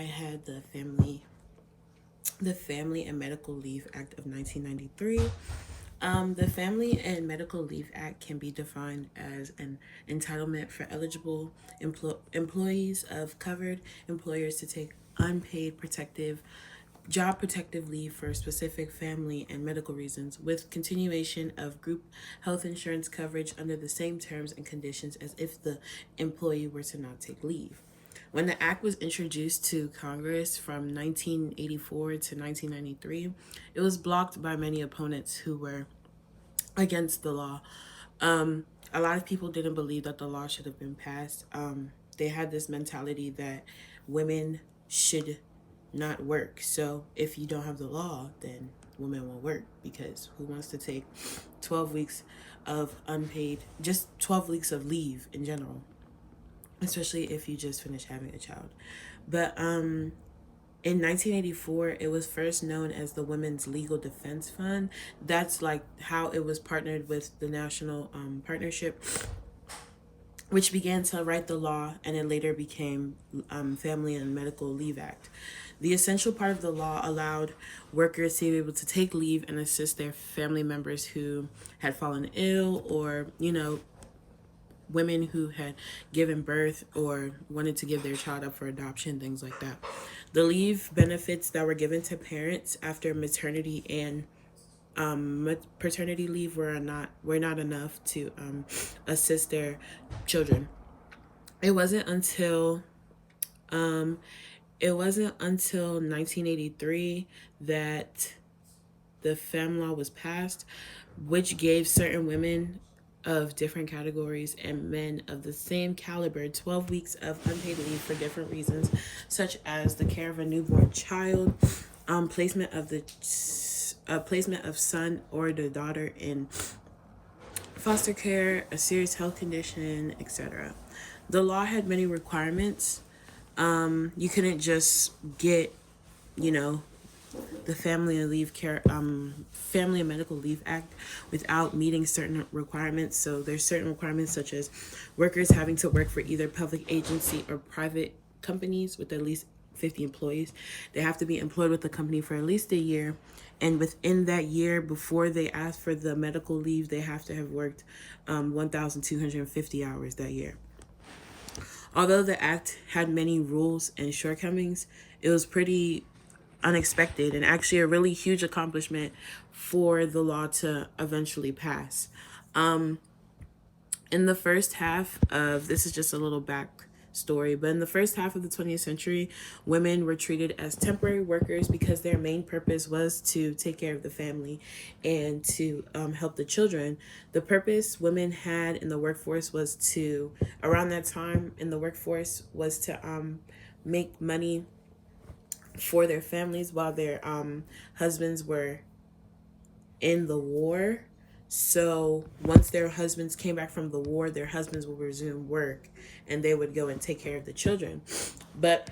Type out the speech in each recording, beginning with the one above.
I had the Family and Medical Leave Act of 1993. The Family and Medical Leave Act can be defined as an entitlement for eligible employees of covered employers to take unpaid job protective leave for specific family and medical reasons, with continuation of group health insurance coverage under the same terms and conditions as if the employee were to not take leave. When the act was introduced to Congress from 1984 to 1993, it was blocked by many opponents who were against the law. A lot of people didn't believe that the law should have been passed. They had this mentality that women should not work. So if you don't have the law, then women won't work, because who wants to take 12 weeks of unpaid, just 12 weeks of leave in general, especially if you just finished having a child. But in 1984, it was first known as the Women's Legal Defense Fund. That's like how it was partnered with the National Partnership, which began to write the law, and it later became Family and Medical Leave Act. The essential part of the law allowed workers to be able to take leave and assist their family members who had fallen ill, or, women who had given birth or wanted to give their child up for adoption, things like that. The leave benefits that were given to parents after maternity and paternity leave were not enough to assist their children. It wasn't until 1983 that the FEM law was passed, which gave certain women of different categories and men of the same caliber 12 weeks of unpaid leave for different reasons, such as the care of a newborn child, placement of son or the daughter in foster care, a serious health condition, etc. The law had many requirements. You couldn't just get, the Family and Medical Leave Act without meeting certain requirements. So there's certain requirements, such as workers having to work for either public agency or private companies with at least 50 employees. They have to be employed with the company for at least a year, and within that year, before they ask for the medical leave, they have to have worked 1,250 hours that year. Although the act had many rules and shortcomings, it was pretty unexpected and actually a really huge accomplishment for the law to eventually pass. In the first half of, this is just a little backstory, but in the first half of the 20th century, women were treated as temporary workers because their main purpose was to take care of the family and to help the children. The purpose women had in the workforce was to, around that time in the workforce, was to make money for their families while their husbands were in the war. So once their husbands came back from the war, their husbands would resume work and they would go and take care of the children. But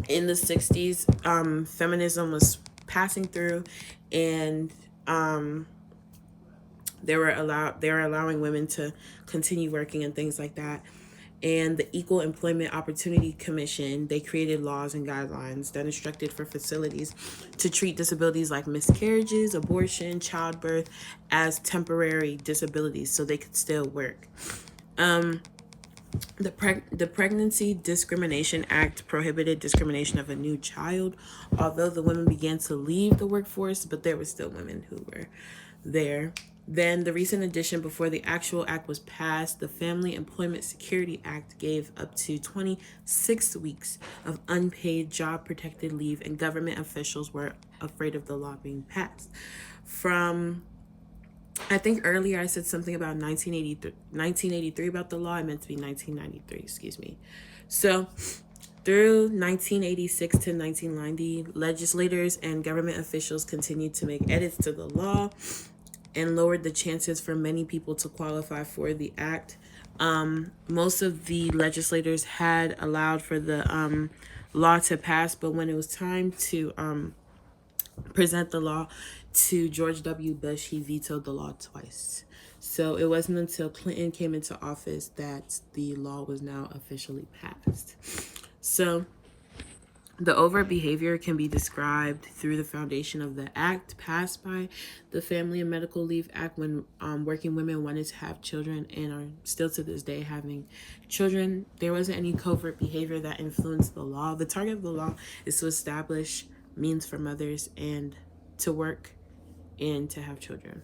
in the 60s, feminism was passing through, and they were allowing women to continue working and things like that. And the Equal Employment Opportunity Commission, they created laws and guidelines that instructed for facilities to treat disabilities like miscarriages, abortion, childbirth as temporary disabilities so they could still work. The Pregnancy Discrimination Act prohibited discrimination of a new child, although the women began to leave the workforce, but there were still women who were there. Then the recent addition before the actual act was passed, the Family Employment Security Act, gave up to 26 weeks of unpaid job protected leave, and government officials were afraid of the law being passed. I think earlier I said something about 1983 about the law. I meant to be 1993, excuse me. So through 1986 to 1990, legislators and government officials continued to make edits to the law and lowered the chances for many people to qualify for the act. Most of the legislators had allowed for the law to pass, but when it was time to present the law to George W. Bush, he vetoed the law twice. So it wasn't until Clinton came into office that the law was now officially passed. So The overt behavior can be described through the foundation of the act passed by the Family and Medical Leave Act when working women wanted to have children and are still to this day having children. There wasn't any covert behavior that influenced the law. The target of the law is to establish means for mothers and to work and to have children.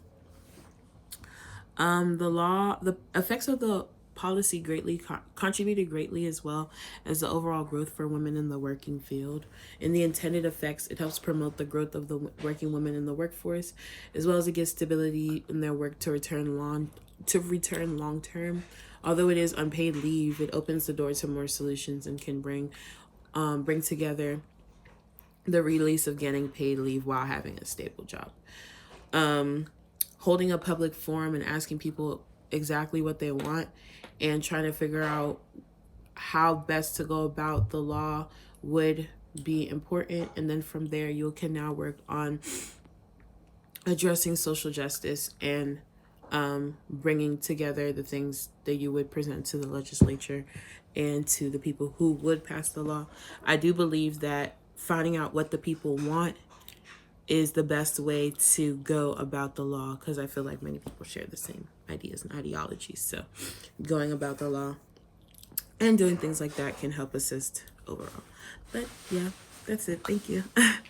The effects of the policy greatly contributed greatly as well as the overall growth for women in the working field. In the intended effects, it helps promote the growth of the working women in the workforce, as well as it gives stability in their work to return long term. Although it is unpaid leave, it opens the door to more solutions and can bring together the release of getting paid leave while having a stable job. Holding a public forum and asking people exactly what they want and trying to figure out how best to go about the law would be important. And then from there, you can now work on addressing social justice and bringing together the things that you would present to the legislature and to the people who would pass the law. I do believe that finding out what the people want is the best way to go about the law, because I feel like many people share the same ideas and ideologies. So going about the law and doing things like that can help assist overall. But yeah, that's it. Thank you.